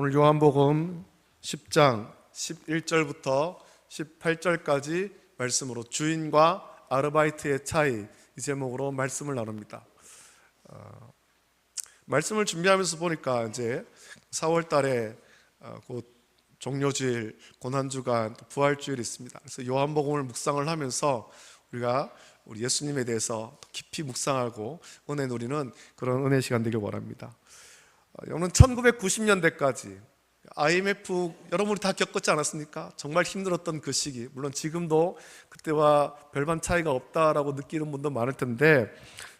오늘 요한복음 10장 11절부터 18절까지 말씀으로 주인과 아르바이트의 차이, 이 제목으로 말씀을 나눕니다. 말씀을 준비하면서 보니까 이제 4월 달에 곧 종료주일, 고난주간, 부활주일이 있습니다. 그래서 요한복음을 묵상을 하면서 우리가 우리 예수님에 대해서 깊이 묵상하고 은혜 누리는 그런 은혜 시간 되길 원합니다. 여러분, 1990년대까지 IMF 여러분이 다 겪었지 않았습니까? 정말 힘들었던 그 시기, 물론 지금도 그때와 별반 차이가 없다라고 느끼는 분도 많을 텐데,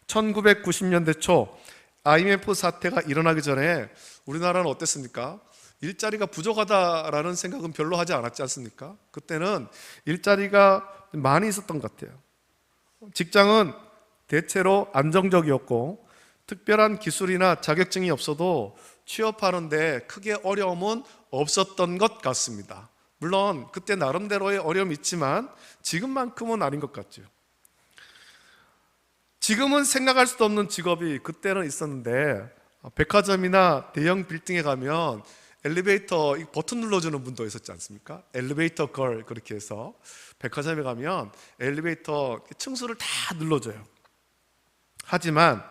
1990년대 초 IMF 사태가 일어나기 전에 우리나라는 어땠습니까? 일자리가 부족하다라는 생각은 별로 하지 않았지 않습니까? 그때는 일자리가 많이 있었던 것 같아요. 직장은 대체로 안정적이었고 특별한 기술이나 자격증이 없어도 취업하는데 크게 어려움은 없었던 것 같습니다. 물론 그때 나름대로의 어려움이 있지만 지금만큼은 아닌 것 같죠. 지금은 생각할 수도 없는 직업이 그때는 있었는데, 백화점이나 대형 빌딩에 가면 엘리베이터 버튼 눌러주는 분도 있었지 않습니까? 엘리베이터 걸, 그렇게 해서 백화점에 가면 엘리베이터 층수를 다 눌러줘요. 하지만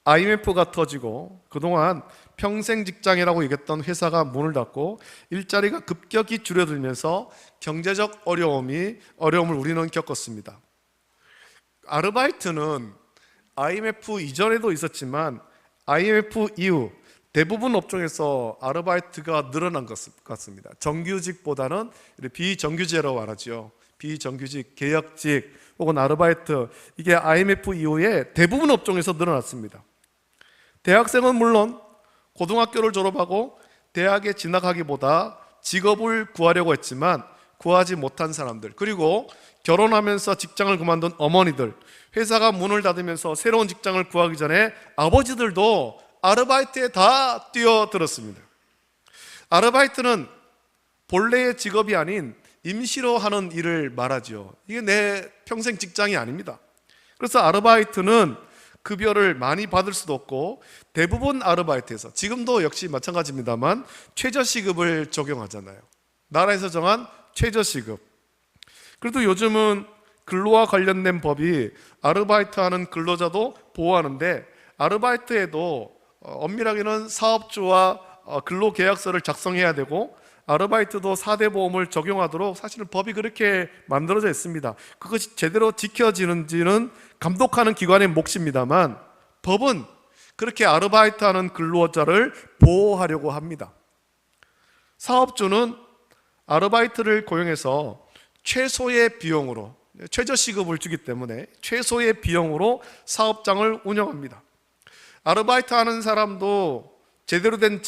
IMF가 터지고 그동안 평생 직장이라고 얘기했던 회사가 문을 닫고 일자리가 급격히 줄어들면서 경제적 어려움을 우리는 겪었습니다. 아르바이트는 IMF 이전에도 있었지만 IMF 이후 대부분 업종에서 아르바이트가 늘어난 것 같습니다. 정규직보다는 비정규직이라고 말하죠. 비정규직, 계약직 혹은 아르바이트, 이게 IMF 이후에 대부분 업종에서 늘어났습니다. 대학생은 물론 고등학교를 졸업하고 대학에 진학하기보다 직업을 구하려고 했지만 구하지 못한 사람들, 그리고 결혼하면서 직장을 그만둔 어머니들, 회사가 문을 닫으면서 새로운 직장을 구하기 전에 아버지들도 아르바이트에 다 뛰어들었습니다. 아르바이트는 본래의 직업이 아닌 임시로 하는 일을 말하죠. 이게 내 평생 직장이 아닙니다. 그래서 아르바이트는 급여를 많이 받을 수도 없고 대부분 아르바이트에서, 지금도 역시 마찬가지입니다만, 최저시급을 적용하잖아요. 나라에서 정한 최저시급. 그래도 요즘은 근로와 관련된 법이 아르바이트하는 근로자도 보호하는데, 아르바이트에도 엄밀하게는 사업주와 근로계약서를 작성해야 되고 아르바이트도 4대 보험을 적용하도록 사실은 법이 그렇게 만들어져 있습니다. 그것이 제대로 지켜지는지는 감독하는 기관의 몫입니다만, 법은 그렇게 아르바이트하는 근로자를 보호하려고 합니다. 사업주는 아르바이트를 고용해서 최소의 비용으로, 최저시급을 주기 때문에 최소의 비용으로 사업장을 운영합니다. 아르바이트 하는 사람도 제대로 된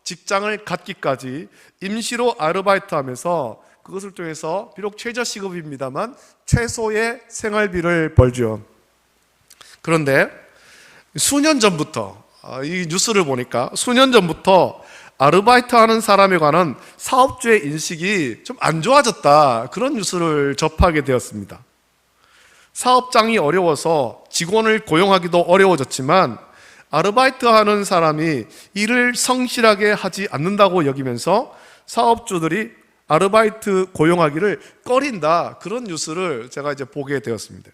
직장을 갖기까지 임시로 아르바이트 하면서 그것을 통해서 비록 최저시급입니다만 최소의 생활비를 벌죠. 그런데 수년 전부터, 이 뉴스를 보니까 수년 전부터 아르바이트 하는 사람에 관한 사업주의 인식이 좀 안 좋아졌다, 그런 뉴스를 접하게 되었습니다. 사업장이 어려워서 직원을 고용하기도 어려워졌지만 아르바이트 하는 사람이 일을 성실하게 하지 않는다고 여기면서 사업주들이 아르바이트 고용하기를 꺼린다, 그런 뉴스를 제가 이제 보게 되었습니다.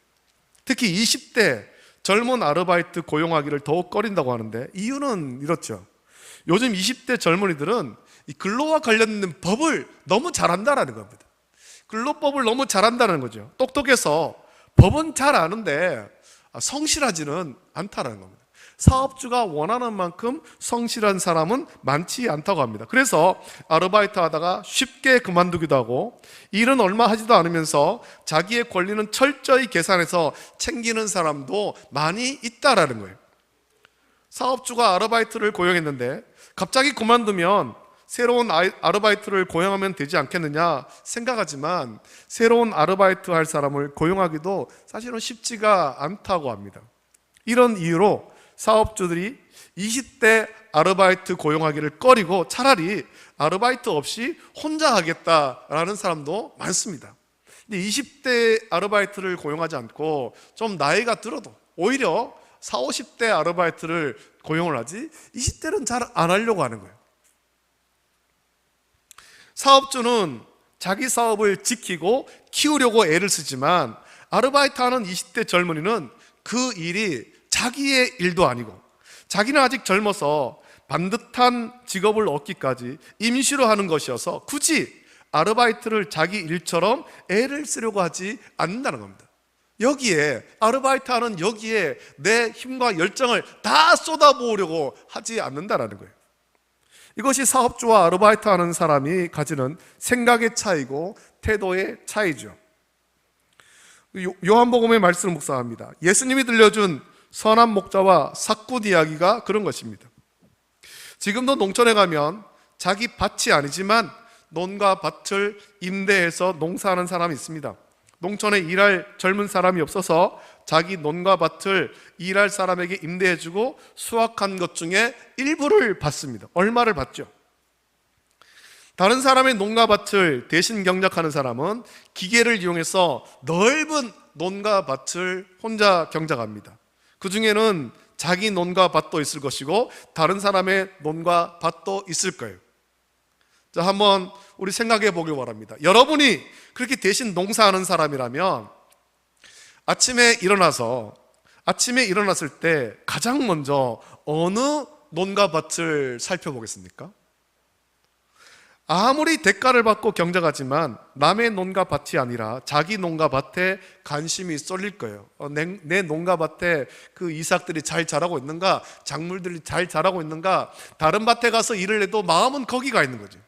특히 20대 젊은 아르바이트 고용하기를 더욱 꺼린다고 하는데, 이유는 이렇죠. 요즘 20대 젊은이들은 이 근로와 관련된 법을 너무 잘한다라는 겁니다. 근로법을 너무 잘한다는 거죠. 똑똑해서 법은 잘 아는데 성실하지는 않다는 겁니다. 사업주가 원하는 만큼 성실한 사람은 많지 않다고 합니다. 그래서 아르바이트 하다가 쉽게 그만두기도 하고 일은 얼마 하지도 않으면서 자기의 권리는 철저히 계산해서 챙기는 사람도 많이 있다라는 거예요. 사업주가 아르바이트를 고용했는데 갑자기 그만두면 새로운 아르바이트를 고용하면 되지 않겠느냐 생각하지만, 새로운 아르바이트 할 사람을 고용하기도 사실은 쉽지가 않다고 합니다. 이런 이유로 사업주들이 20대 아르바이트 고용하기를 꺼리고 차라리 아르바이트 없이 혼자 하겠다라는 사람도 많습니다. 근데 20대 아르바이트를 고용하지 않고 좀 나이가 들어도 오히려 40, 50대 아르바이트를 고용을 하지 20대는 잘 안 하려고 하는 거예요. 사업주는 자기 사업을 지키고 키우려고 애를 쓰지만 아르바이트하는 20대 젊은이는 그 일이 자기의 일도 아니고 자기는 아직 젊어서 반듯한 직업을 얻기까지 임시로 하는 것이어서 굳이 아르바이트를 자기 일처럼 애를 쓰려고 하지 않는다는 겁니다. 여기에 아르바이트하는 여기에 내 힘과 열정을 다 쏟아부으려고 하지 않는다는 거예요. 이것이 사업주와 아르바이트하는 사람이 가지는 생각의 차이고 태도의 차이죠. 요한복음의 말씀을 묵상합니다. 예수님이 들려준 선한 목자와 삭굿 이야기가 그런 것입니다. 지금도 농촌에 가면 자기 밭이 아니지만 논과 밭을 임대해서 농사하는 사람이 있습니다. 농촌에 일할 젊은 사람이 없어서 자기 논과 밭을 일할 사람에게 임대해주고 수확한 것 중에 일부를 받습니다. 얼마를 받죠? 다른 사람의 논과 밭을 대신 경작하는 사람은 기계를 이용해서 넓은 논과 밭을 혼자 경작합니다. 그 중에는 자기 논과 밭도 있을 것이고 다른 사람의 논과 밭도 있을 거예요. 자, 한번 우리 생각해 보길 바랍니다. 여러분이 그렇게 대신 농사하는 사람이라면 아침에 일어났을 때 가장 먼저 어느 논과 밭을 살펴보겠습니까? 아무리 대가를 받고 경작하지만 남의 논과 밭이 아니라 자기 논과 밭에 관심이 쏠릴 거예요. 내 논과 밭에 그 이삭들이 잘 자라고 있는가, 작물들이 잘 자라고 있는가, 다른 밭에 가서 일을 해도 마음은 거기 가 있는 거죠.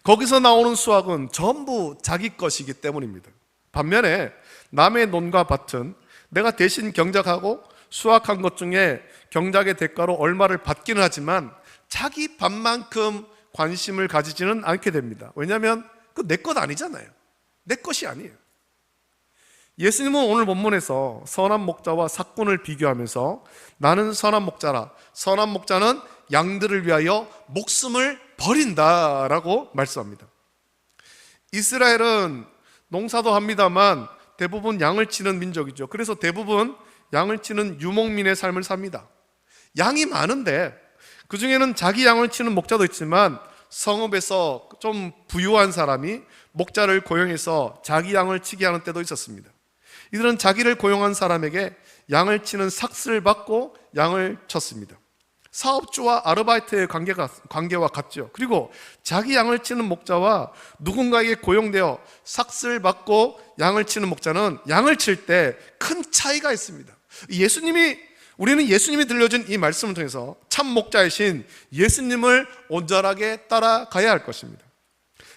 거기서 나오는 수확은 전부 자기 것이기 때문입니다. 반면에 남의 논과 밭은 내가 대신 경작하고 수확한 것 중에 경작의 대가로 얼마를 받기는 하지만 자기 밭만큼 관심을 가지지는 않게 됩니다. 왜냐하면 그 내 것 아니잖아요. 내 것이 아니에요. 예수님은 오늘 본문에서 선한 목자와 삭군을 비교하면서 나는 선한 목자라, 선한 목자는 양들을 위하여 목숨을 버린다라고 말씀합니다. 이스라엘은 농사도 합니다만 대부분 양을 치는 민족이죠. 그래서 대부분 양을 치는 유목민의 삶을 삽니다. 양이 많은데 그 중에는 자기 양을 치는 목자도 있지만 성읍에서 좀 부유한 사람이 목자를 고용해서 자기 양을 치게 하는 때도 있었습니다. 이들은 자기를 고용한 사람에게 양을 치는 삭스를 받고 양을 쳤습니다. 사업주와 아르바이트의 관계와 같죠. 그리고 자기 양을 치는 목자와 누군가에게 고용되어 삭스를 받고 양을 치는 목자는 양을 칠 때 큰 차이가 있습니다. 우리는 예수님이 들려준 이 말씀을 통해서 참 목자이신 예수님을 온전하게 따라가야 할 것입니다.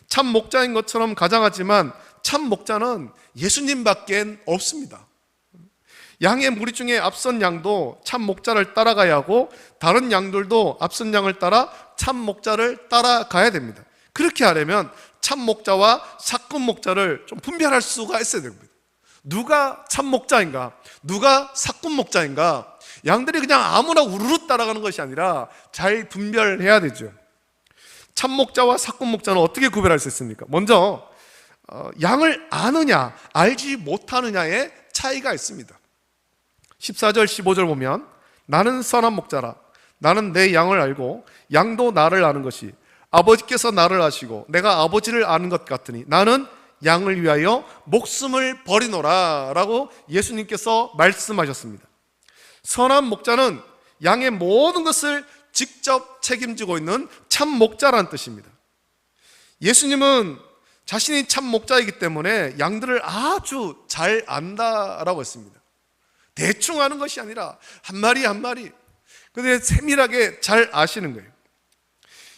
참 목자인 것처럼 가장하지만 참 목자는 예수님밖에 없습니다. 양의 무리 중에 앞선 양도 참 목자를 따라가야 하고 다른 양들도 앞선 양을 따라 참 목자를 따라가야 됩니다. 그렇게 하려면 참 목자와 삭군 목자를 좀 분별할 수가 있어야 됩니다. 누가 참 목자인가? 누가 삭군 목자인가? 양들이 그냥 아무나 우르르 따라가는 것이 아니라 잘 분별해야 되죠. 참 목자와 삭군 목자는 어떻게 구별할 수 있습니까? 먼저 양을 아느냐 알지 못하느냐의 차이가 있습니다. 14절 15절 보면 나는 선한 목자라, 나는 내 양을 알고 양도 나를 아는 것이 아버지께서 나를 아시고 내가 아버지를 아는 것 같으니 나는 양을 위하여 목숨을 버리노라 라고 예수님께서 말씀하셨습니다. 선한 목자는 양의 모든 것을 직접 책임지고 있는 참 목자라는 뜻입니다. 예수님은 자신이 참 목자이기 때문에 양들을 아주 잘 안다라고 했습니다. 대충 아는 것이 아니라 한 마리 한 마리 근데 세밀하게 잘 아시는 거예요.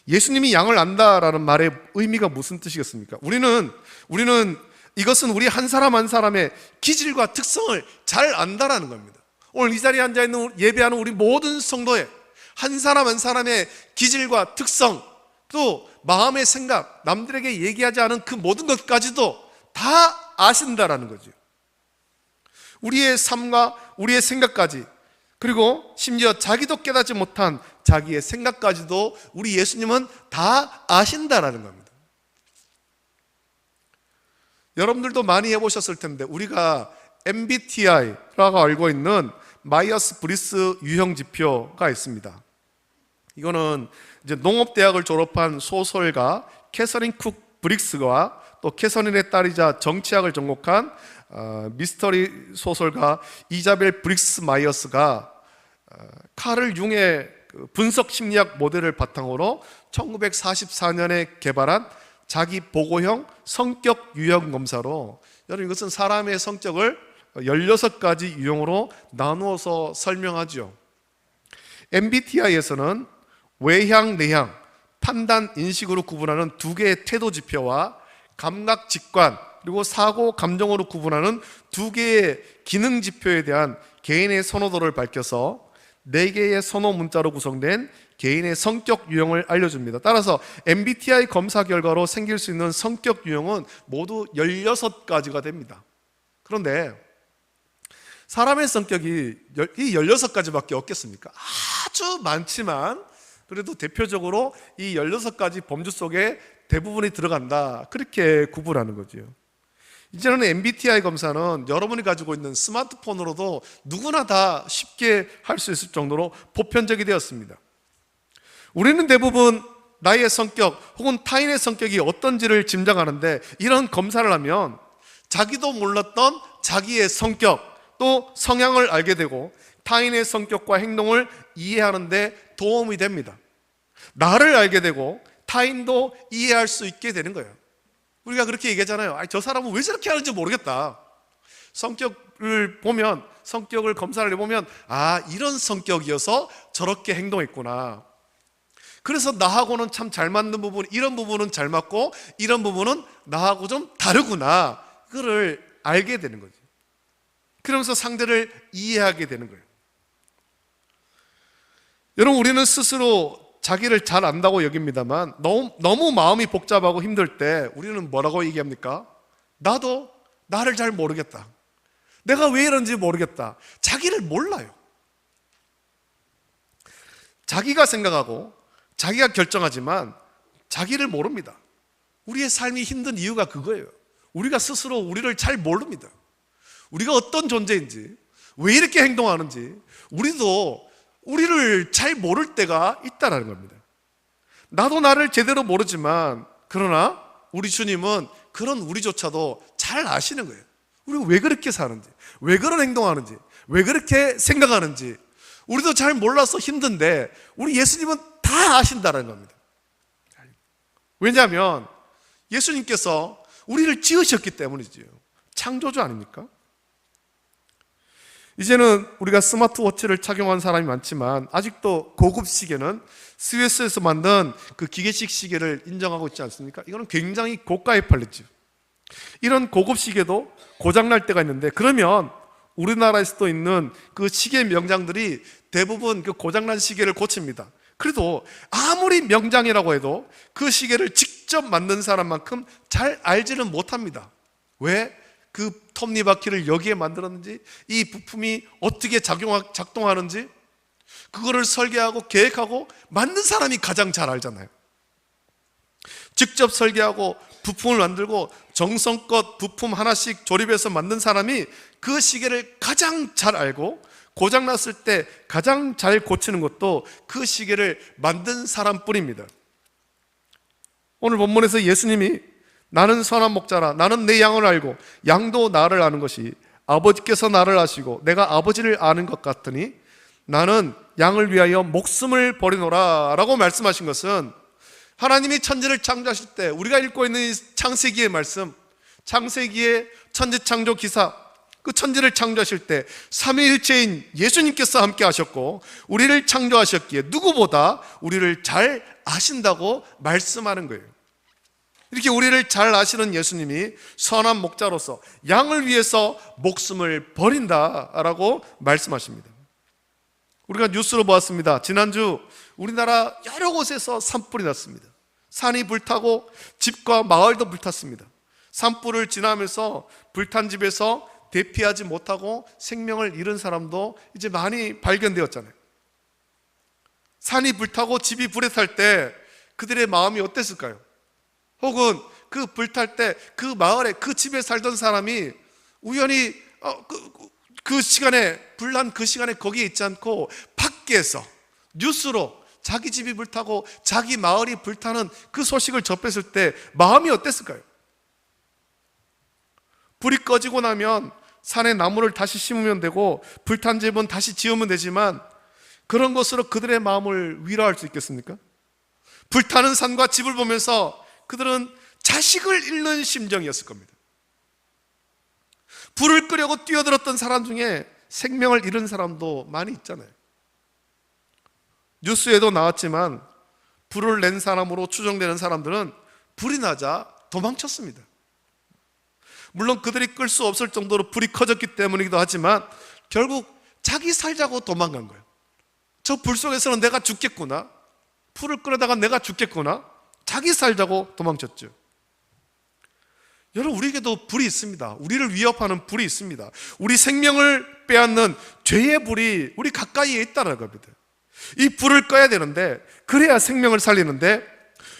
예수님이 양을 안다라는 말의 의미가 무슨 뜻이겠습니까? 우리는 이것은 우리 한 사람 한 사람의 기질과 특성을 잘 안다라는 겁니다. 오늘 이 자리에 앉아있는 예배하는 우리 모든 성도의 한 사람 한 사람의 기질과 특성, 또 마음의 생각, 남들에게 얘기하지 않은 그 모든 것까지도 다 아신다라는 거죠. 우리의 삶과 우리의 생각까지, 그리고 심지어 자기도 깨닫지 못한 자기의 생각까지도 우리 예수님은 다 아신다라는 겁니다. 여러분들도 많이 해보셨을 텐데 우리가 MBTI라고 알고 있는 마이어스 브리스 유형 지표가 있습니다. 이거는 이제 농업대학을 졸업한 소설가 캐서린 쿡 브릭스와 또 캐서린의 딸이자 정치학을 전공한 미스터리 소설가 이자벨 브릭스 마이어스가 카를 융의 분석 심리학 모델을 바탕으로 1944년에 개발한 자기 보고형 성격 유형 검사로, 여러분 이것은 사람의 성격을 16가지 유형으로 나누어서 설명하죠. MBTI에서는 외향, 내향, 판단, 인식으로 구분하는 두 개의 태도 지표와 감각, 직관, 그리고 사고, 감정으로 구분하는 두 개의 기능 지표에 대한 개인의 선호도를 밝혀서 4개의 선호 문자로 구성된 개인의 성격 유형을 알려줍니다. 따라서 MBTI 검사 결과로 생길 수 있는 성격 유형은 모두 16가지가 됩니다. 그런데 사람의 성격이 이 16가지밖에 없겠습니까? 아주 많지만 그래도 대표적으로 이 16가지 범주 속에 대부분이 들어간다, 그렇게 구분하는 거죠. 이제는 MBTI 검사는 여러분이 가지고 있는 스마트폰으로도 누구나 다 쉽게 할 수 있을 정도로 보편적이 되었습니다. 우리는 대부분 나의 성격 혹은 타인의 성격이 어떤지를 짐작하는데, 이런 검사를 하면 자기도 몰랐던 자기의 성격 또 성향을 알게 되고 타인의 성격과 행동을 이해하는 데 도움이 됩니다. 나를 알게 되고 타인도 이해할 수 있게 되는 거예요. 우리가 그렇게 얘기하잖아요. 저 사람은 왜 저렇게 하는지 모르겠다. 성격을 보면, 성격을 검사를 해보면 이런 성격이어서 저렇게 행동했구나. 그래서 나하고는 참 잘 맞는 부분, 이런 부분은 잘 맞고 이런 부분은 나하고 좀 다르구나, 그거를 알게 되는 거죠. 그러면서 상대를 이해하게 되는 거예요. 여러분, 우리는 스스로 자기를 잘 안다고 여깁니다만 너무 마음이 복잡하고 힘들 때 우리는 뭐라고 얘기합니까? 나도 나를 잘 모르겠다. 내가 왜 이런지 모르겠다. 자기를 몰라요. 자기가 생각하고 자기가 결정하지만 자기를 모릅니다. 우리의 삶이 힘든 이유가 그거예요. 우리가 스스로 우리를 잘 모릅니다. 우리가 어떤 존재인지, 왜 이렇게 행동하는지 우리도 우리를 잘 모를 때가 있다는 겁니다. 나도 나를 제대로 모르지만, 그러나 우리 주님은 그런 우리조차도 잘 아시는 거예요. 우리가 왜 그렇게 사는지, 왜 그런 행동하는지, 왜 그렇게 생각하는지 우리도 잘 몰라서 힘든데 우리 예수님은 다 아신다는 겁니다. 왜냐하면 예수님께서 우리를 지으셨기 때문이지요. 창조주 아닙니까? 이제는 우리가 스마트워치를 착용한 사람이 많지만 아직도 고급 시계는 스위스에서 만든 그 기계식 시계를 인정하고 있지 않습니까? 이거는 굉장히 고가에 팔렸죠. 이런 고급 시계도 고장날 때가 있는데, 그러면 우리나라에서도 있는 그 시계 명장들이 대부분 그 고장난 시계를 고칩니다. 그래도 아무리 명장이라고 해도 그 시계를 직접 만든 사람만큼 잘 알지는 못합니다. 왜? 그 톱니바퀴를 여기에 만들었는지, 이 부품이 어떻게 작동하는지, 그거를 설계하고 계획하고 만든 사람이 가장 잘 알잖아요. 직접 설계하고 부품을 만들고 정성껏 부품 하나씩 조립해서 만든 사람이 그 시계를 가장 잘 알고, 고장났을 때 가장 잘 고치는 것도 그 시계를 만든 사람뿐입니다. 오늘 본문에서 예수님이 나는 선한 목자라, 나는 내 양을 알고 양도 나를 아는 것이 아버지께서 나를 아시고 내가 아버지를 아는 것 같으니 나는 양을 위하여 목숨을 버리노라 라고 말씀하신 것은, 하나님이 천지를 창조하실 때 우리가 읽고 있는 이 창세기의 말씀, 창세기의 천지창조 기사, 그 천지를 창조하실 때 삼위일체인 예수님께서 함께 하셨고 우리를 창조하셨기에 누구보다 우리를 잘 아신다고 말씀하는 거예요. 이렇게 우리를 잘 아시는 예수님이 선한 목자로서 양을 위해서 목숨을 버린다라고 말씀하십니다. 우리가 뉴스로 보았습니다. 지난주 우리나라 여러 곳에서 산불이 났습니다. 산이 불타고 집과 마을도 불탔습니다. 산불을 지나면서 불탄 집에서 대피하지 못하고 생명을 잃은 사람도 이제 많이 발견되었잖아요. 산이 불타고 집이 불에 탈 때 그들의 마음이 어땠을까요? 혹은 그 불탈 때 그 마을에, 그 집에 살던 사람이 우연히 그 시간에, 불난 그 시간에 거기에 있지 않고 밖에서 뉴스로 자기 집이 불타고 자기 마을이 불타는 그 소식을 접했을 때 마음이 어땠을까요? 불이 꺼지고 나면 산에 나무를 다시 심으면 되고 불탄 집은 다시 지으면 되지만 그런 것으로 그들의 마음을 위로할 수 있겠습니까? 불타는 산과 집을 보면서 그들은 자식을 잃는 심정이었을 겁니다. 불을 끄려고 뛰어들었던 사람 중에 생명을 잃은 사람도 많이 있잖아요. 뉴스에도 나왔지만 불을 낸 사람으로 추정되는 사람들은 불이 나자 도망쳤습니다. 물론 그들이 끌 수 없을 정도로 불이 커졌기 때문이기도 하지만 결국 자기 살자고 도망간 거예요. 저 불 속에서는 내가 죽겠구나, 불을 끄려다가 내가 죽겠구나, 자기 살자고 도망쳤죠. 여러분, 우리에게도 불이 있습니다. 우리를 위협하는 불이 있습니다. 우리 생명을 빼앗는 죄의 불이 우리 가까이에 있다는 겁니다. 이 불을 꺼야 되는데, 그래야 생명을 살리는데,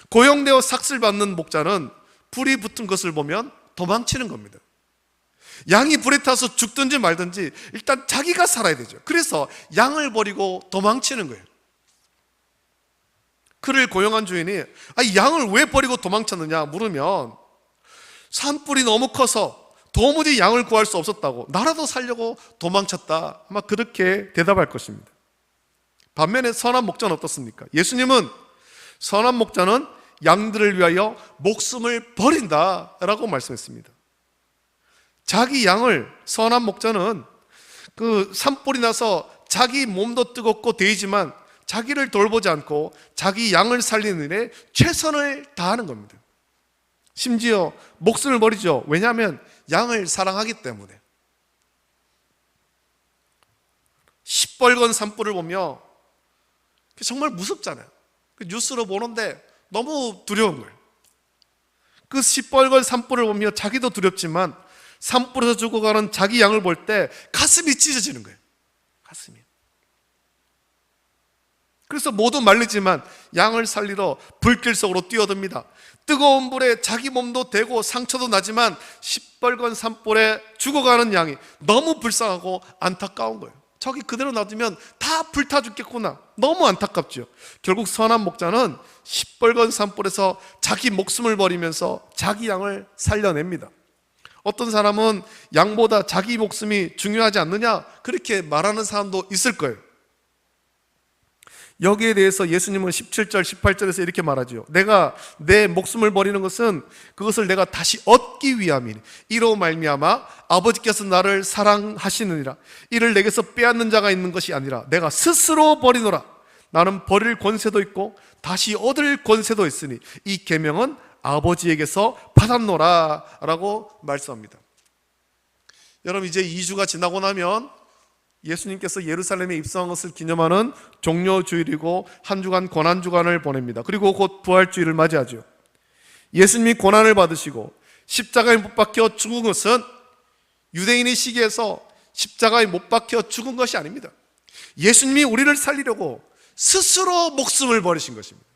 고용되어 삭슬 받는 목자는 불이 붙은 것을 보면 도망치는 겁니다. 양이 불에 타서 죽든지 말든지 일단 자기가 살아야 되죠. 그래서 양을 버리고 도망치는 거예요. 그를 고용한 주인이 양을 왜 버리고 도망쳤느냐 물으면 산불이 너무 커서 도무지 양을 구할 수 없었다고, 나라도 살려고 도망쳤다, 아마 그렇게 대답할 것입니다. 반면에 선한 목자는 어떻습니까? 예수님은 선한 목자는 양들을 위하여 목숨을 버린다라고 말씀했습니다. 자기 양을, 선한 목자는 그 산불이 나서 자기 몸도 뜨겁고 데이지만 자기를 돌보지 않고 자기 양을 살리는 일에 최선을 다하는 겁니다. 심지어 목숨을 버리죠. 왜냐하면 양을 사랑하기 때문에. 시뻘건 산불을 보며 정말 무섭잖아요. 뉴스로 보는데 너무 두려운 거예요. 그 시뻘건 산불을 보며 자기도 두렵지만 산불에서 죽어가는 자기 양을 볼 때 가슴이 찢어지는 거예요. 가슴이. 그래서 모두 말리지만 양을 살리러 불길 속으로 뛰어듭니다. 뜨거운 불에 자기 몸도 데고 상처도 나지만 시뻘건 산불에 죽어가는 양이 너무 불쌍하고 안타까운 거예요. 저기 그대로 놔두면 다 불타 죽겠구나, 너무 안타깝죠. 결국 선한 목자는 시뻘건 산불에서 자기 목숨을 버리면서 자기 양을 살려냅니다. 어떤 사람은 양보다 자기 목숨이 중요하지 않느냐 그렇게 말하는 사람도 있을 거예요. 여기에 대해서 예수님은 17절 18절에서 이렇게 말하죠. 내가 내 목숨을 버리는 것은 그것을 내가 다시 얻기 위함이니 이로 말미암아 아버지께서 나를 사랑하시느니라. 이를 내게서 빼앗는 자가 있는 것이 아니라 내가 스스로 버리노라. 나는 버릴 권세도 있고 다시 얻을 권세도 있으니 이 계명은 아버지에게서 받았노라 라고 말씀합니다. 여러분, 이제 2주가 지나고 나면 예수님께서 예루살렘에 입성한 것을 기념하는 종료주일이고 한 주간 고난주간을 보냅니다. 그리고 곧 부활주일을 맞이하죠. 예수님이 고난을 받으시고 십자가에 못 박혀 죽은 것은 유대인의 시기에서 십자가에 못 박혀 죽은 것이 아닙니다. 예수님이 우리를 살리려고 스스로 목숨을 버리신 것입니다.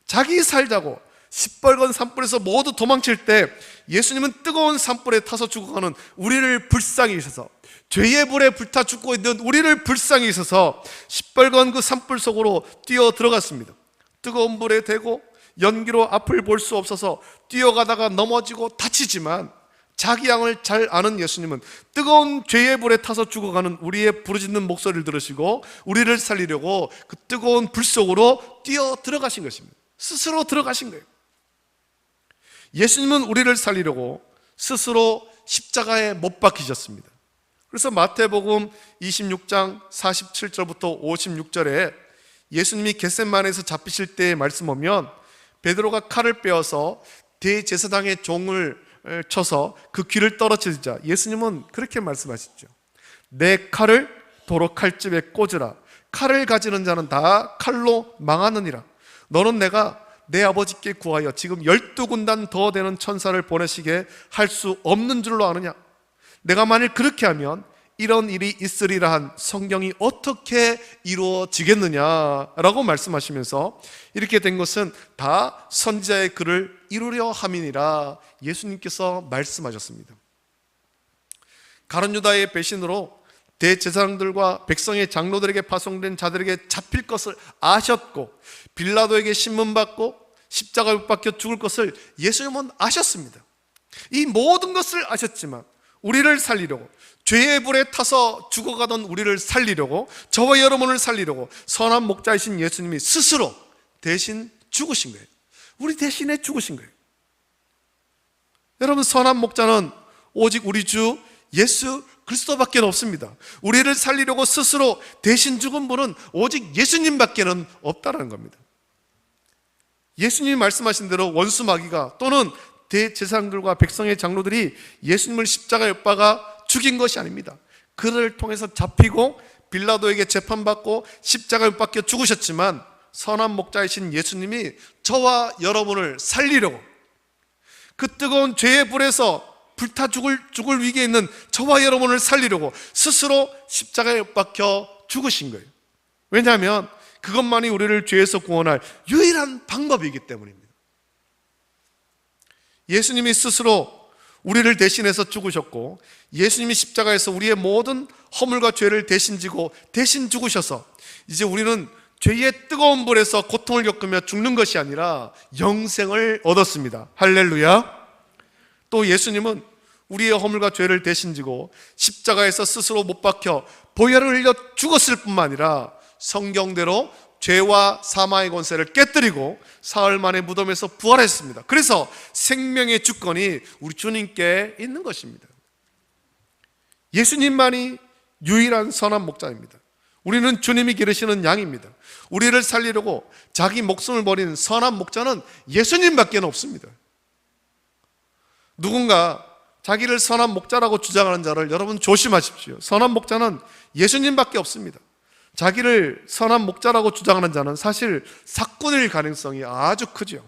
자기 살자고 시뻘건 산불에서 모두 도망칠 때 예수님은 뜨거운 산불에 타서 죽어가는 우리를 불쌍히 여기셔서, 죄의 불에 불타 죽고 있는 우리를 불쌍히 여기셔서 시뻘건 그 산불 속으로 뛰어 들어갔습니다. 뜨거운 불에 대고 연기로 앞을 볼 수 없어서 뛰어가다가 넘어지고 다치지만 자기 양을 잘 아는 예수님은 뜨거운 죄의 불에 타서 죽어가는 우리의 부르짖는 목소리를 들으시고 우리를 살리려고 그 뜨거운 불 속으로 뛰어 들어가신 것입니다. 스스로 들어가신 거예요. 예수님은 우리를 살리려고 스스로 십자가에 못 박히셨습니다. 그래서 마태복음 26장 47절부터 56절에 예수님이 겟셋마네에서 잡히실 때의 말씀 보면 베드로가 칼을 빼어서 대제사장의 종을 쳐서 그 귀를 떨어뜨리자 예수님은 그렇게 말씀하시죠. 내 칼을 도로 칼집에 꽂으라. 칼을 가지는 자는 다 칼로 망하느니라. 너는 내가 내 아버지께 구하여 지금 12군단 더 되는 천사를 보내시게 할 수 없는 줄로 아느냐? 내가 만일 그렇게 하면 이런 일이 있으리라 한 성경이 어떻게 이루어지겠느냐라고 말씀하시면서 이렇게 된 것은 다 선지자의 글을 이루려 함이니라 예수님께서 말씀하셨습니다. 가룟 유다의 배신으로 대제사장들과 백성의 장로들에게 파송된 자들에게 잡힐 것을 아셨고, 빌라도에게 신문받고 십자가에 못 박혀 죽을 것을 예수님은 아셨습니다. 이 모든 것을 아셨지만 우리를 살리려고, 죄의 불에 타서 죽어가던 우리를 살리려고, 저와 여러분을 살리려고 선한 목자이신 예수님이 스스로 대신 죽으신 거예요. 우리 대신에 죽으신 거예요. 여러분, 선한 목자는 오직 우리 주 예수 그리스도밖에 없습니다. 우리를 살리려고 스스로 대신 죽은 분은 오직 예수님밖에는 없다는 겁니다. 예수님이 말씀하신 대로 원수 마귀가 또는 대제사장들과 백성의 장로들이 예수님을 십자가에 못 박아 죽인 것이 아닙니다. 그를 통해서 잡히고 빌라도에게 재판받고 십자가에 못 박혀 죽으셨지만, 선한 목자이신 예수님이 저와 여러분을 살리려고, 그 뜨거운 죄의 불에서 불타 죽을 위기에 있는 저와 여러분을 살리려고 스스로 십자가에 못 박혀 죽으신 거예요. 왜냐하면 그것만이 우리를 죄에서 구원할 유일한 방법이기 때문입니다. 예수님이 스스로 우리를 대신해서 죽으셨고, 예수님이 십자가에서 우리의 모든 허물과 죄를 대신 지고 대신 죽으셔서 이제 우리는 죄의 뜨거운 불에서 고통을 겪으며 죽는 것이 아니라 영생을 얻었습니다. 할렐루야. 또 예수님은 우리의 허물과 죄를 대신 지고 십자가에서 스스로 못 박혀 보혈을 흘려 죽었을 뿐만 아니라 성경대로 죄와 사망의 권세를 깨뜨리고 사흘 만에 무덤에서 부활했습니다. 그래서 생명의 주권이 우리 주님께 있는 것입니다. 예수님만이 유일한 선한 목자입니다. 우리는 주님이 기르시는 양입니다. 우리를 살리려고 자기 목숨을 버린 선한 목자는 예수님밖에 없습니다. 누군가 자기를 선한 목자라고 주장하는 자를 여러분 조심하십시오. 선한 목자는 예수님밖에 없습니다. 자기를 선한 목자라고 주장하는 자는 사실 사꾼일 가능성이 아주 크죠.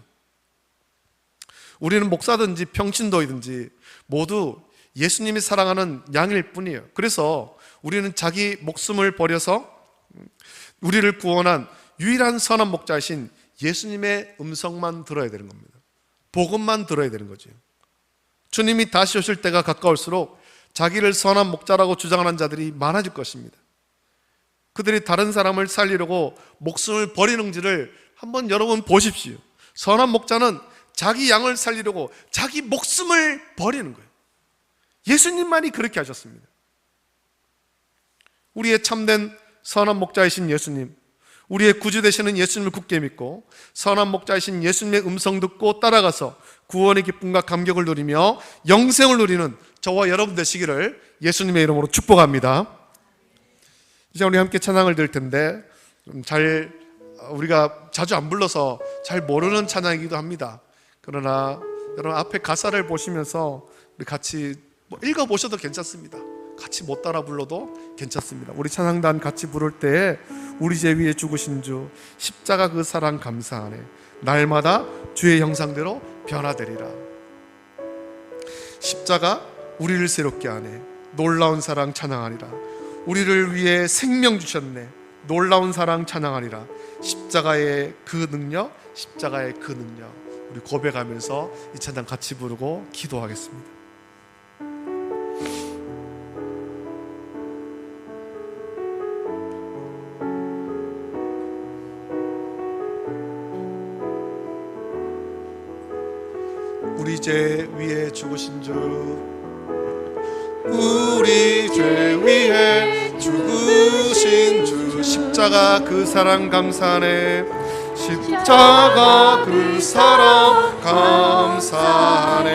우리는 목사든지 평신도이든지 모두 예수님이 사랑하는 양일 뿐이에요. 그래서 우리는 자기 목숨을 버려서 우리를 구원한 유일한 선한 목자이신 예수님의 음성만 들어야 되는 겁니다. 복음만 들어야 되는 거죠. 주님이 다시 오실 때가 가까울수록 자기를 선한 목자라고 주장하는 자들이 많아질 것입니다. 그들이 다른 사람을 살리려고 목숨을 버리는지를 한번 여러분 보십시오. 선한 목자는 자기 양을 살리려고 자기 목숨을 버리는 거예요. 예수님만이 그렇게 하셨습니다. 우리의 참된 선한 목자이신 예수님, 우리의 구주 되시는 예수님을 굳게 믿고 선한 목자이신 예수님의 음성 듣고 따라가서 구원의 기쁨과 감격을 누리며 영생을 누리는 저와 여러분 되시기를 예수님의 이름으로 축복합니다. 이제 우리 함께 찬양을 드릴 텐데 우리가 자주 안 불러서 잘 모르는 찬양이기도 합니다. 그러나 여러분 앞에 가사를 보시면서 우리 같이 읽어보셔도 괜찮습니다. 같이 못 따라 불러도 괜찮습니다. 우리 찬양단 같이 부를 때 우리 죄 위에 죽으신 주 십자가 그 사랑 감사하네, 날마다 주의 형상대로 변화되리라. 십자가 우리를 새롭게 하네, 놀라운 사랑 찬양하리라. 우리를 위해 생명 주셨네, 놀라운 사랑 찬양하리라. 십자가의 그 능력, 십자가의 그 능력, 우리 고백하면서 이 찬양 같이 부르고 기도하겠습니다. 우리 죄 위에 죽으신 주, 우리 죄 위에 죽으신 주 십자가 그 사랑 감사하네, 십자가 그 사랑 감사하네.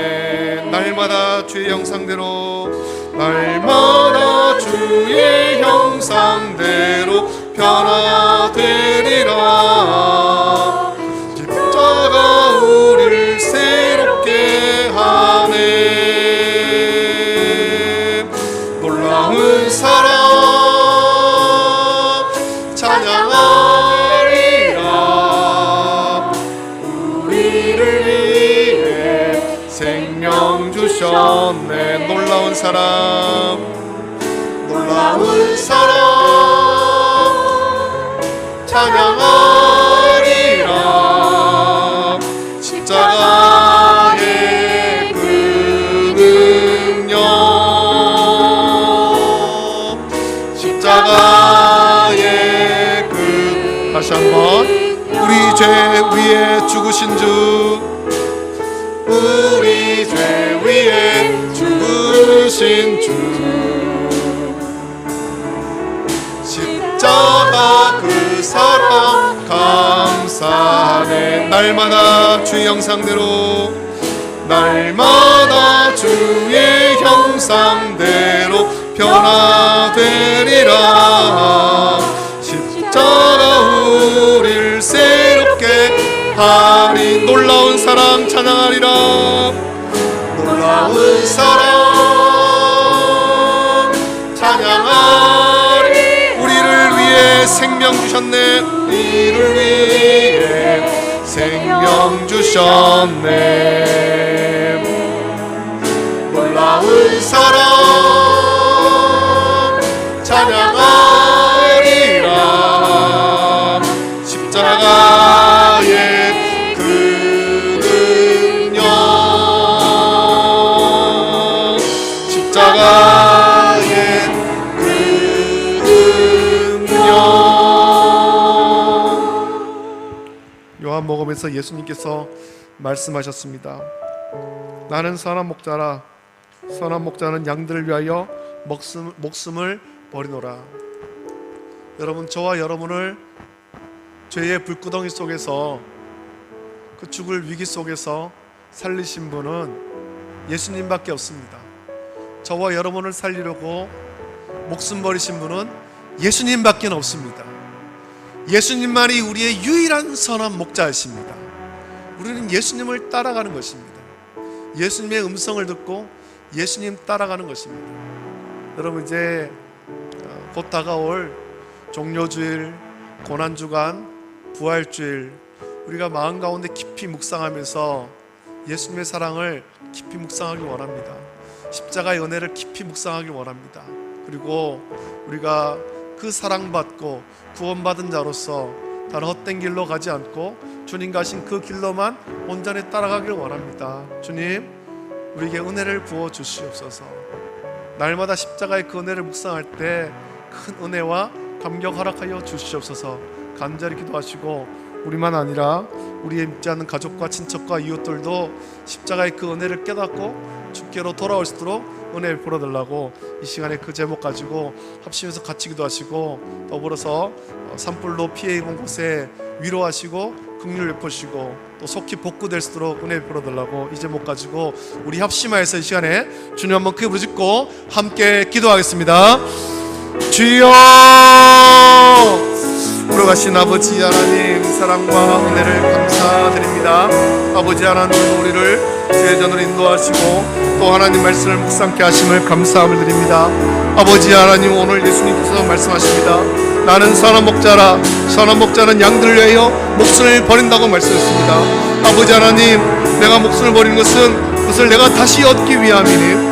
날마다 주의 형상대로, 날마다 주의 형상대로 변화되리라. 십자가 우리를 새롭게 하네, 놀라운 사랑 찬양하리라. 우리를 위해 생명 주셨네, 놀라운 사랑, 놀라운 사랑 찬양하리라. 십자가의 그 능력, 죄 위에 죽으신 주, 우리 죄 위에 죽으신 주, 십자가 그 사랑 감사하네. 날마다 주의 형상대로, 날마다 주의 형상대로 변화되리라. 십자가 우리를 새롭게 하리. 놀라운 사랑 찬양하리라. 놀라운 사랑 찬양하리. 우리를 위해 생명 주셨네. 우리를 위해 생명 주셨네. 놀라운 사랑 찬양하리라. 십자가의 그 능력, 십자가의 그 능력. 요한복음에서 예수님께서 말씀하셨습니다. 나는 선한 목자라. 선한 목자는 양들을 위하여 목숨을 버리노라. 여러분, 저와 여러분을 죄의 불구덩이 속에서, 그 죽을 위기 속에서 살리신 분은 예수님밖에 없습니다. 저와 여러분을 살리려고 목숨 버리신 분은 예수님밖에 없습니다. 예수님만이 우리의 유일한 선한 목자이십니다. 우리는 예수님을 따라가는 것입니다. 예수님의 음성을 듣고 예수님 따라가는 것입니다. 여러분, 이제 곧 다가올 종료주일, 고난주간, 부활주일, 우리가 마음 가운데 깊이 묵상하면서 예수님의 사랑을 깊이 묵상하길 원합니다. 십자가의 은혜를 깊이 묵상하길 원합니다. 그리고 우리가 그 사랑받고 구원받은 자로서 다른 헛된 길로 가지 않고 주님 가신 그 길로만 온전히 따라가길 원합니다. 주님, 우리에게 은혜를 부어 주시옵소서. 날마다 십자가의 그 은혜를 묵상할 때 큰 은혜와 감격 허락하여 주시옵소서. 간절히 기도하시고, 우리만 아니라 우리의 믿지 않는 가족과 친척과 이웃들도 십자가의 그 은혜를 깨닫고 주께로 돌아올 수 있도록 은혜를 풀어달라고 이 시간에 그 제목 가지고 합심해서 같이 기도하시고, 더불어서 산불로 피해 입은 곳에 위로하시고 긍휼 베푸시고 또 속히 복구될 수 있도록 은혜 풀어달라고 이 제목 가지고 우리 합심하여서 이 시간에 주님 한번 크게 부르짖고 함께 기도하겠습니다. 주여, 우러가신 아버지 하나님, 사랑과 은혜를 감사드립니다. 아버지 하나님, 우리를 제자로 인도하시고 또 하나님 말씀을 묵상케 하심을 감사함을 드립니다. 아버지 하나님, 오늘 예수님께서 말씀하십니다. 나는 선한 목자라. 선한 목자는 양들을 위하여 목숨을 버린다고 말씀했습니다. 아버지 하나님, 내가 목숨을 버리는 것은 그것을 내가 다시 얻기 위함이니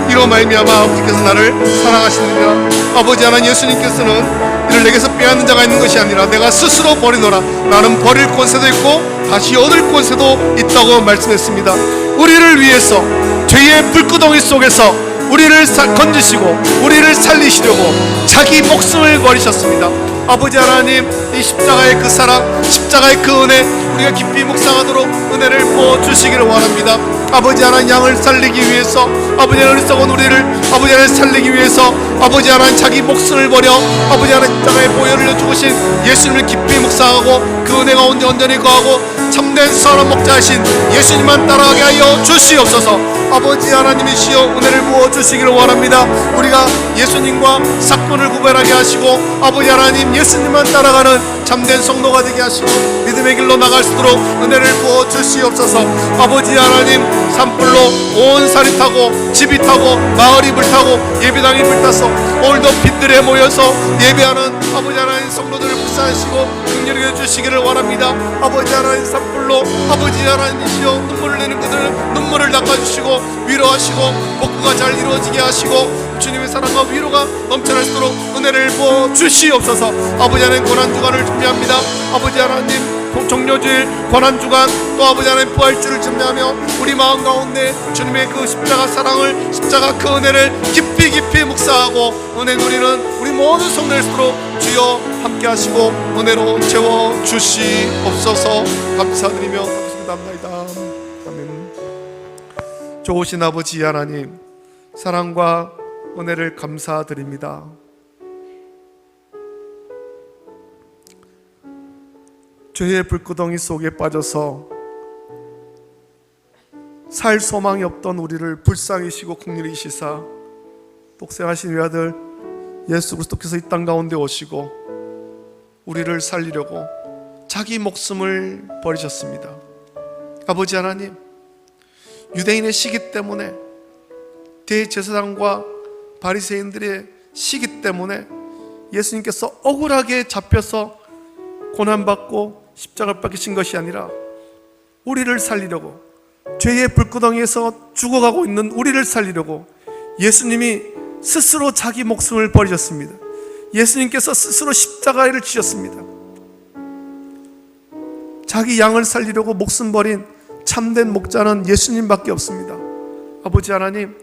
이로 말미암아 아버지께서 나를 사랑하시느니라. 아버지 하나님, 예수님께서는 이를 내게서 빼앗는 자가 있는 것이 아니라 내가 스스로 버리노라. 나는 버릴 권세도 있고 다시 얻을 권세도 있다고 말씀했습니다. 우리를 위해서 죄의 불구덩이 속에서 우리를 건지시고 우리를 살리시려고 자기 목숨을 버리셨습니다. 아버지 하나님, 이 십자가의 그 사랑, 십자가의 그 은혜, 우리가 깊이 묵상하도록 은혜를 부어주시기를 원합니다. 아버지 하나님, 양을 살리기 위해서, 아버지 하나님 썩은 우리를 아버지 하나님 살리기 위해서 아버지 하나님 자기 목숨을 버려 아버지 하나님 십자가의 보혈을 죽으신 예수님을 깊이 묵상하고 그 은혜가 온전히 거하고 참된 선한 목자이신 예수님만 따라가게 하여 주시옵소서. 아버지 하나님이시여, 은혜를 부어주시기를 원합니다. 우리가 예수님과 사건을 구별하게 하시고 아버지 하나님 예수님만 따라가는 참된 성도가 되게 하시고 믿음의 길로 나갈 수 있도록 은혜를 부어주시옵소서. 아버지 하나님, 산불로 온 산이 타고 집이 타고 마을이 불타고 예배당이 불탔어 오늘도 빈들에 모여서 예배하는 아버지 하나님 성도들을 묵상하시고 긍휼히 해주시기를 원합니다. 아버지 하나님, 산불로 아버지 하나님이시여 눈물을 내는 그들은 눈물을 닦아주시고 위로하시고 복구가 잘 이루어지게 하시고 주님의 사랑과 위로가 넘쳐날 수 있도록 은혜를 부어 주시옵소서. 아버지 하나님, 고난주간을 준비합니다. 아버지 하나님, 종료주일, 고난주간, 또 아버지 하나님 부활주를 준비하며 우리 마음 가운데 주님의 그 십자가 사랑을, 십자가 그 은혜를 깊이 깊이 묵상하고 은혜 누리는 우리 모든 성도일수록 주여 함께 하시고 은혜로 채워주시옵소서. 감사드리며 감사합니다. 아멘. 좋으신 아버지 하나님, 사랑과 은혜를 감사드립니다. 죄의 불구덩이 속에 빠져서 살 소망이 없던 우리를 불쌍히시고 긍휼히 여기시사 독생하신 외아들 예수 그리스도께서 이 땅 가운데 오시고 우리를 살리려고 자기 목숨을 버리셨습니다. 아버지 하나님, 유대인의 시기 때문에, 대제사장과 바리새인들의 시기 때문에 예수님께서 억울하게 잡혀서 고난받고 십자가를 박히신 것이 아니라 우리를 살리려고, 죄의 불구덩이에서 죽어가고 있는 우리를 살리려고 예수님이 스스로 자기 목숨을 버리셨습니다. 예수님께서 스스로 십자가를 지셨습니다. 자기 양을 살리려고 목숨 버린 참된 목자는 예수님밖에 없습니다. 아버지 하나님,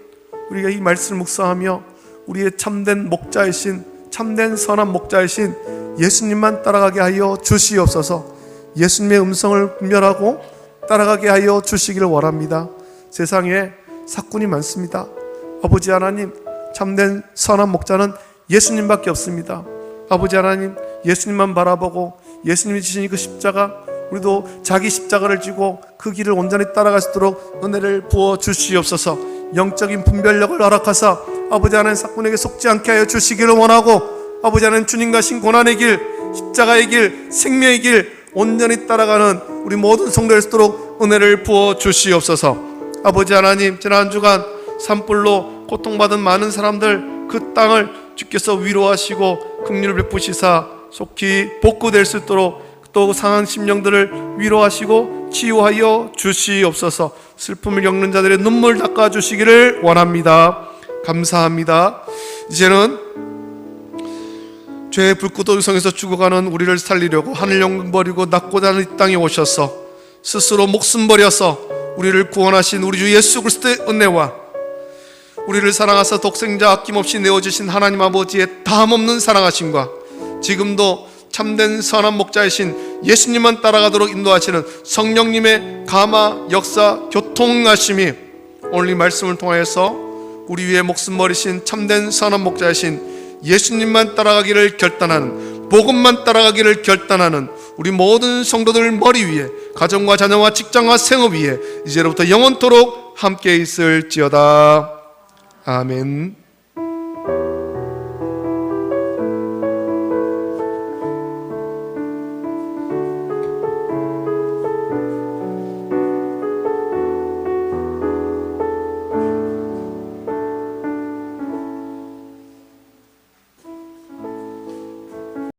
우리가 이 말씀을 묵상하며 우리의 참된 목자이신, 참된 선한 목자이신 예수님만 따라가게 하여 주시옵소서. 예수님의 음성을 분별하고 따라가게 하여 주시기를 원합니다. 세상에 사꾼이 많습니다. 아버지 하나님, 참된 선한 목자는 예수님밖에 없습니다. 아버지 하나님, 예수님만 바라보고 예수님이 지신 그 십자가, 우리도 자기 십자가를 지고 그 길을 온전히 따라갈 수 있도록 은혜를 부어 주시옵소서. 영적인 분별력을 허락하사 아버지 하나님 사꾼에게 속지 않게 하여 주시기를 원하고, 아버지 하나님 주님과 신 고난의 길, 십자가의 길, 생명의 길 온전히 따라가는 우리 모든 성도될 수 있도록 은혜를 부어 주시옵소서. 아버지 하나님, 지난 한 주간 산불로 고통받은 많은 사람들, 그 땅을 주께서 위로하시고 긍휼을 베푸시사 속히 복구될 수 있도록, 또 상한 심령들을 위로하시고 치유하여 주시옵소서. 슬픔을 겪는 자들의 눈물 닦아주시기를 원합니다. 감사합니다. 이제는 죄의 불구덩이 성에서 죽어가는 우리를 살리려고 하늘 영광 버리고 낮고자 하는 이 땅에 오셔서 스스로 목숨 버려서 우리를 구원하신 우리 주 예수 그리스도의 은혜와 우리를 사랑하사 독생자 아낌없이 내어주신 하나님 아버지의 다함없는 사랑하심과 지금도 참된 선한 목자이신 예수님만 따라가도록 인도하시는 성령님의 감화, 역사, 교통하심이 오늘 이 말씀을 통하여서 우리 위에 목숨 버리신 참된 선한 목자이신 예수님만 따라가기를 결단하는, 복음만 따라가기를 결단하는 우리 모든 성도들 머리 위에, 가정과 자녀와 직장과 생업 위에 이제로부터 영원토록 함께 있을지어다. 아멘.